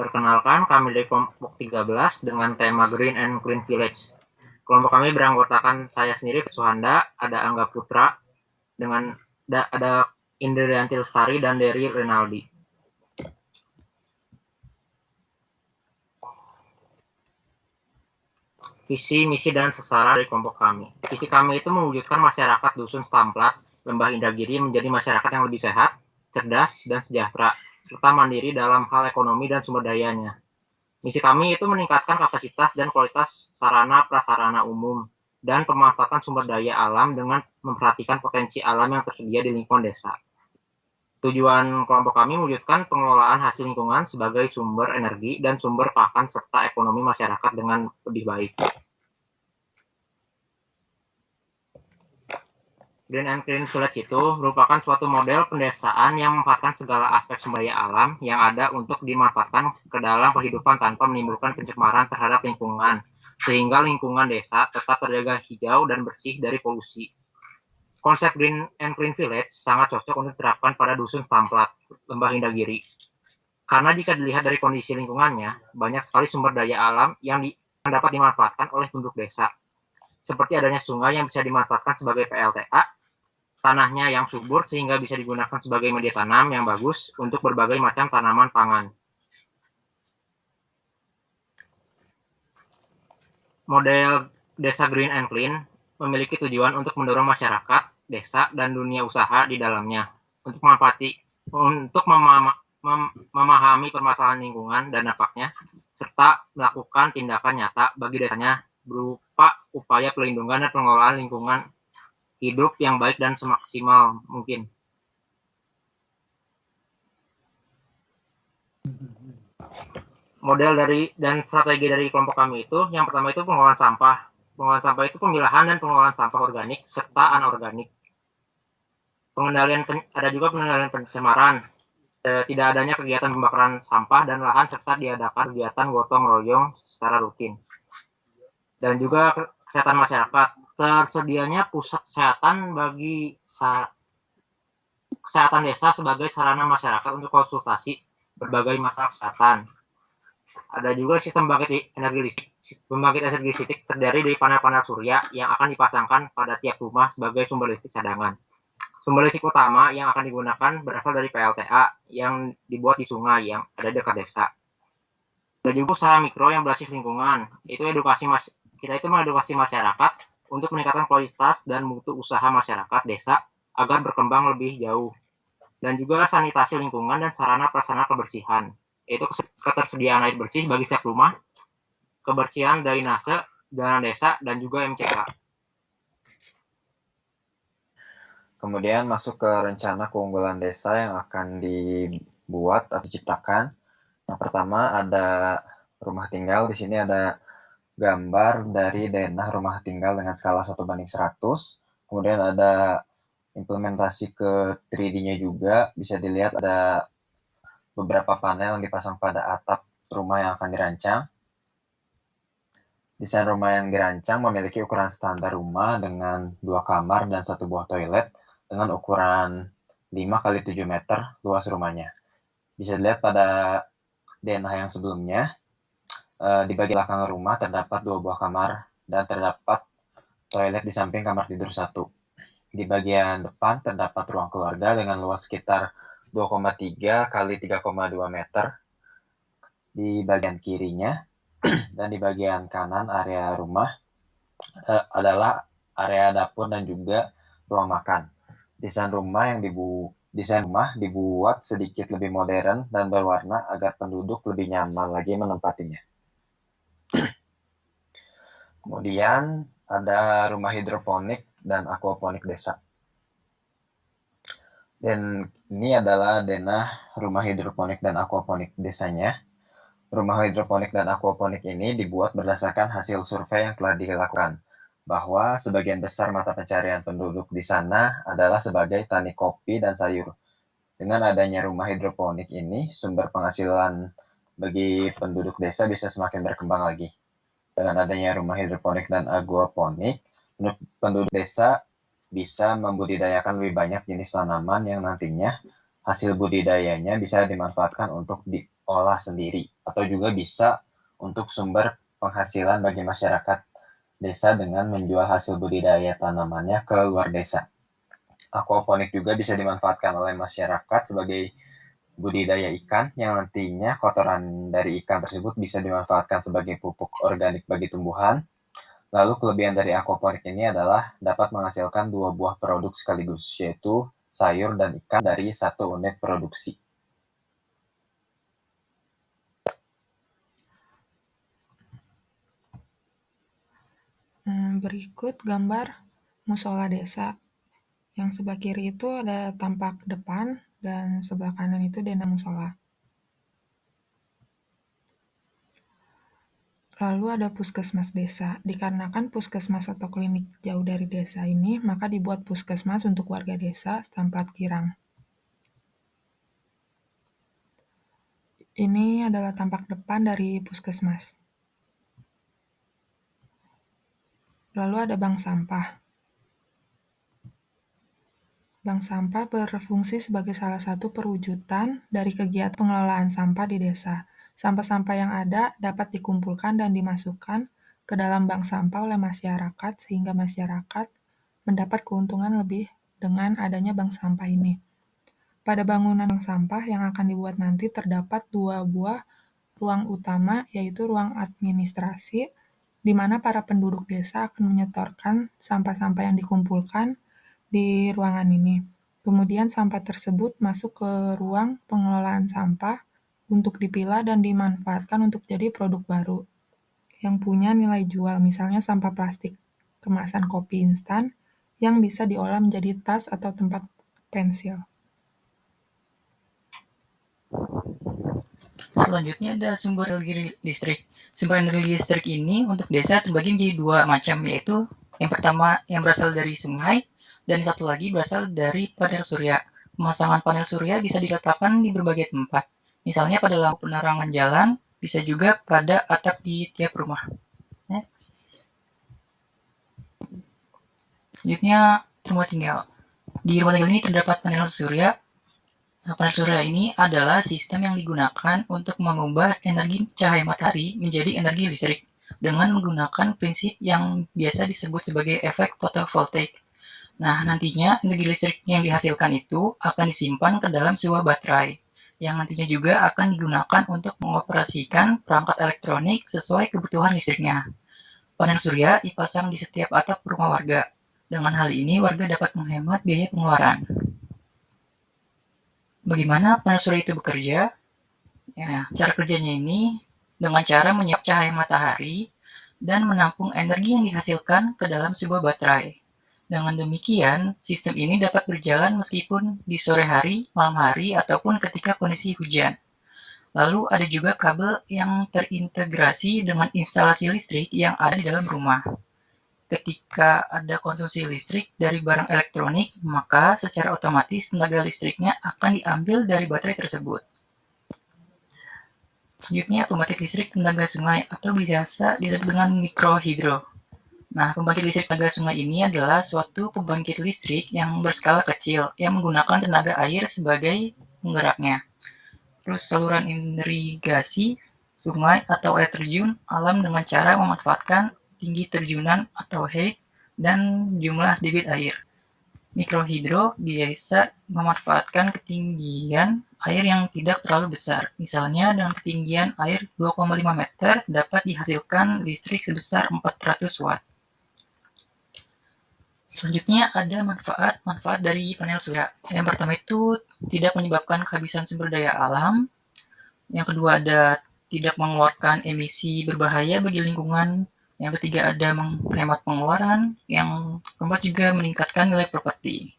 Perkenalkan, kami dari kelompok 13 dengan tema Green and Clean Village. Kelompok kami beranggotakan saya sendiri, Suhanda, ada Angga Putra, dengan ada Indrianti Lestari dan Dery Renaldi. Visi, misi, dan sasaran dari kelompok kami. Visi kami itu mewujudkan masyarakat Dusun Stamplat, Lembah Indragiri menjadi masyarakat yang lebih sehat, cerdas, dan sejahtera, serta mandiri dalam hal ekonomi dan sumber dayanya. Misi kami itu meningkatkan kapasitas dan kualitas sarana prasarana umum dan pemanfaatan sumber daya alam dengan memperhatikan potensi alam yang tersedia di lingkungan desa. Tujuan kelompok kami mewujudkan pengelolaan hasil lingkungan sebagai sumber energi dan sumber pakan serta ekonomi masyarakat dengan lebih baik. Green and Clean Village itu merupakan suatu model pendesaan yang memanfaatkan segala aspek sumber daya alam yang ada untuk dimanfaatkan ke dalam kehidupan tanpa menimbulkan pencemaran terhadap lingkungan, sehingga lingkungan desa tetap terjaga hijau dan bersih dari polusi. Konsep Green and Clean Village sangat cocok untuk diterapkan pada Dusun Stamplat, Lembah Indragiri. Karena jika dilihat dari kondisi lingkungannya, banyak sekali sumber daya alam yang dapat dimanfaatkan oleh penduduk desa, seperti adanya sungai yang bisa dimanfaatkan sebagai PLTA, tanahnya yang subur sehingga bisa digunakan sebagai media tanam yang bagus untuk berbagai macam tanaman pangan. Model Desa Green and Clean memiliki tujuan untuk mendorong masyarakat, desa, dan dunia usaha di dalamnya untuk memahami permasalahan lingkungan dan dampaknya, serta melakukan tindakan nyata bagi desanya berupa upaya pelindungan dan pengelolaan lingkungan hidup yang baik dan semaksimal mungkin. Model dan strategi dari kelompok kami itu, yang pertama itu pengelolaan sampah. Pengelolaan sampah itu pemilahan dan pengelolaan sampah organik serta anorganik. Ada juga pengendalian pencemaran. Tidak adanya kegiatan pembakaran sampah dan lahan serta diadakan kegiatan gotong royong secara rutin. Dan juga kesehatan masyarakat. Tersedianya pusat kesehatan bagi kesehatan desa sebagai sarana masyarakat untuk konsultasi berbagai masalah kesehatan. Ada juga sistem pembangkit energi listrik terdiri dari panel-panel surya yang akan dipasangkan pada tiap rumah sebagai sumber listrik cadangan. Sumber listrik utama yang akan digunakan berasal dari PLTA yang dibuat di sungai yang ada dekat desa. Ada juga usaha mikro yang berbasis lingkungan. Kita itu mengedukasi masyarakat untuk meningkatkan kualitas dan mutu usaha masyarakat desa agar berkembang lebih jauh. Dan juga sanitasi lingkungan dan sarana prasarana kebersihan, yaitu ketersediaan air bersih bagi setiap rumah, kebersihan drainase, jalan desa, dan juga MCK. Kemudian masuk ke rencana keunggulan desa yang akan dibuat atau diciptakan. Yang pertama ada rumah tinggal. Di sini ada gambar dari denah rumah tinggal dengan skala 1:100. Kemudian ada implementasi ke 3D-nya juga. Bisa dilihat ada beberapa panel yang dipasang pada atap rumah yang akan dirancang. Desain rumah yang dirancang memiliki ukuran standar rumah dengan 2 kamar dan 1 buah toilet dengan ukuran 5x7 meter luas rumahnya. Bisa dilihat pada denah yang sebelumnya, di bagian belakang rumah terdapat 2 buah kamar dan terdapat toilet di samping kamar tidur 1. Di bagian depan terdapat ruang keluarga dengan luas sekitar 2,3 x 3,2 meter. Di bagian kirinya dan di bagian kanan area rumah adalah area dapur dan juga ruang makan. Desain rumah dibuat sedikit lebih modern dan berwarna agar penduduk lebih nyaman lagi menempatinya. Kemudian ada rumah hidroponik dan aquaponik desa. Dan ini adalah denah rumah hidroponik dan aquaponik desanya. Rumah hidroponik dan aquaponik ini dibuat berdasarkan hasil survei yang telah dilakukan, bahwa sebagian besar mata pencarian penduduk di sana adalah sebagai tani kopi dan sayur. Dengan adanya rumah hidroponik ini, sumber penghasilan bagi penduduk desa bisa semakin berkembang lagi. Dengan adanya rumah hidroponik dan aquaponik, penduduk desa bisa membudidayakan lebih banyak jenis tanaman yang nantinya hasil budidayanya bisa dimanfaatkan untuk diolah sendiri atau juga bisa untuk sumber penghasilan bagi masyarakat desa dengan menjual hasil budidaya tanamannya ke luar desa. Aquaponik juga bisa dimanfaatkan oleh masyarakat sebagai budidaya ikan yang nantinya kotoran dari ikan tersebut bisa dimanfaatkan sebagai pupuk organik bagi tumbuhan. Lalu kelebihan dari aquaponik ini adalah dapat menghasilkan 2 buah produk sekaligus, yaitu sayur dan ikan dari 1 unit produksi. Berikut gambar musola desa. Yang sebelah kiri itu ada tampak depan dan sebelah kanan itu dena musola. Lalu ada puskesmas desa. Dikarenakan puskesmas atau klinik jauh dari desa ini, maka dibuat puskesmas untuk warga desa Stampat Girang. Ini adalah tampak depan dari puskesmas. Lalu ada bank sampah. Bank sampah berfungsi sebagai salah satu perwujudan dari kegiatan pengelolaan sampah di desa. Sampah-sampah yang ada dapat dikumpulkan dan dimasukkan ke dalam bank sampah oleh masyarakat sehingga masyarakat mendapat keuntungan lebih dengan adanya bank sampah ini. Pada bangunan bank sampah yang akan dibuat nanti terdapat 2 buah ruang utama, yaitu ruang administrasi, di mana para penduduk desa akan menyetorkan sampah-sampah yang dikumpulkan di ruangan ini. Kemudian sampah tersebut masuk ke ruang pengelolaan sampah untuk dipilah dan dimanfaatkan untuk jadi produk baru yang punya nilai jual, misalnya sampah plastik kemasan kopi instan yang bisa diolah menjadi tas atau tempat pensil. Selanjutnya ada sumber energi listrik. Sumber energi listrik ini untuk desa terbagi menjadi 2 macam, yaitu yang pertama yang berasal dari sungai dan satu lagi berasal dari panel surya. Pemasangan panel surya bisa diletakkan di berbagai tempat, misalnya pada lampu penerangan jalan, bisa juga pada atap di tiap rumah. Selanjutnya rumah tinggal. Di rumah tinggal ini terdapat panel surya. Panel surya ini adalah sistem yang digunakan untuk mengubah energi cahaya matahari menjadi energi listrik dengan menggunakan prinsip yang biasa disebut sebagai efek fotovoltaik. Nah, nantinya energi listrik yang dihasilkan itu akan disimpan ke dalam sebuah baterai yang nantinya juga akan digunakan untuk mengoperasikan perangkat elektronik sesuai kebutuhan listriknya. Panel surya dipasang di setiap atap rumah warga. Dengan hal ini, warga dapat menghemat biaya pengeluaran. Bagaimana panel surya itu bekerja? Ya, cara kerjanya ini dengan cara menyerap cahaya matahari dan menampung energi yang dihasilkan ke dalam sebuah baterai. Dengan demikian, sistem ini dapat berjalan meskipun di sore hari, malam hari, ataupun ketika kondisi hujan. Lalu ada juga kabel yang terintegrasi dengan instalasi listrik yang ada di dalam rumah. Ketika ada konsumsi listrik dari barang elektronik, maka secara otomatis tenaga listriknya akan diambil dari baterai tersebut. Selanjutnya, pembangkit listrik tenaga sungai atau biasa disebut dengan mikrohidro. Nah, pembangkit listrik tenaga sungai ini adalah suatu pembangkit listrik yang berskala kecil yang menggunakan tenaga air sebagai penggeraknya. Terus saluran irigasi sungai atau air terjun alam dengan cara memanfaatkan tinggi terjunan atau height dan jumlah debit air. Mikrohidro biasa memanfaatkan ketinggian air yang tidak terlalu besar. Misalnya dengan ketinggian air 2,5 meter dapat dihasilkan listrik sebesar 400 watt. Selanjutnya ada manfaat dari panel surya. Yang pertama itu tidak menyebabkan kehabisan sumber daya alam. Yang kedua ada tidak mengeluarkan emisi berbahaya bagi lingkungan. Yang ketiga ada menghemat pengeluaran. Yang keempat juga meningkatkan nilai properti.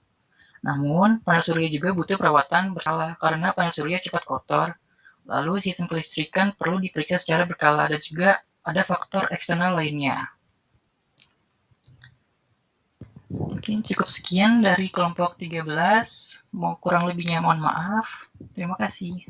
Namun, panel surya juga butuh perawatan berkala karena panel surya cepat kotor. Lalu sistem kelistrikan perlu diperiksa secara berkala dan juga ada faktor eksternal lainnya. Mungkin cukup sekian dari kelompok 13. Mau kurang lebihnya mohon maaf. Terima kasih.